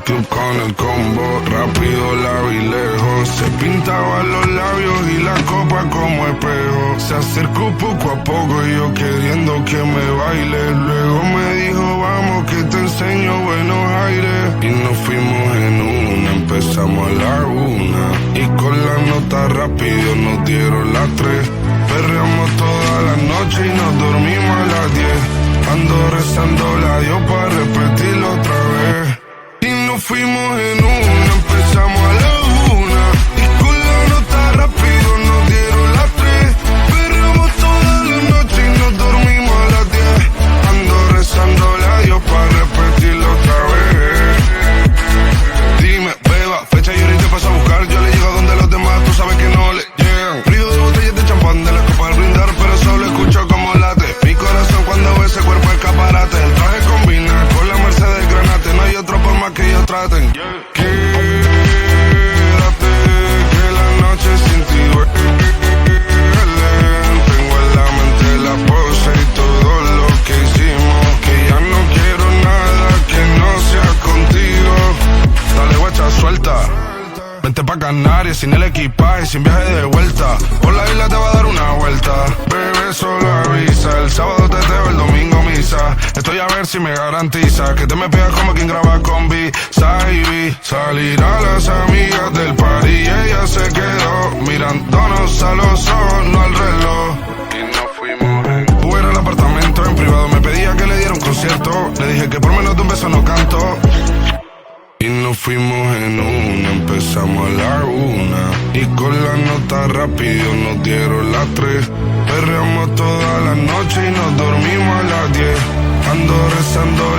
club con el combo, rápido la vi lejos. Se pintaba los labios y la copa como espejo. Se acercó poco a poco y yo queriendo que me baile. Luego me dijo vamos que te enseño buenos aires. Y nos fuimos en una, empezamos a la 1. Y con la nota rápido nos dieron las 3. Perreamos toda la noche y nos dormimos a las 10. Ando rezando la Dios para repetirlo otra vez. Y nos fuimos en una, empezamos a la 1. Y con la nota rápido nos dieron las 3. Perreamos toda la noche y nos dormimos a las 10. Ando rezando la Dios para repetirlo otra vez. Dime, beba, fecha y ahorita paso a buscar. Yo le llego donde los demás, tú sabes que no le llegan. Río de botellas de champán de la copa al brindar, pero solo escucho como late mi corazón cuando ve ese cuerpo escaparate. El traje combina con la Mercedes Granate. No hay otro por más que ellos traten. Quédate, que la noche sin ti duele. Tengo en la mente la pose y todo lo que hicimos. Que ya no quiero nada que no sea contigo. Dale guacha, suelta. Vente pa' Canarias sin el equipaje, sin viaje de vuelta. Por la isla te va a dar una vuelta. Bebé, solo avisa. El sábado teteo, el domingo misa. Estoy a ver si me garantiza que te me pegas como quien graba con B-Side. Salir a las amigas del party y ella se quedó mirándonos a los ojos, no al reloj. Y nos fuimos en fuera al apartamento en privado. Me pedía que le diera un concierto. Le dije que por menos de un beso no canto. Y nos fuimos en una, empezamos a la 1. Y con la nota rápido nos dieron las 3. Perreamos toda la noche y nos dormimos a las 10. Ando rezando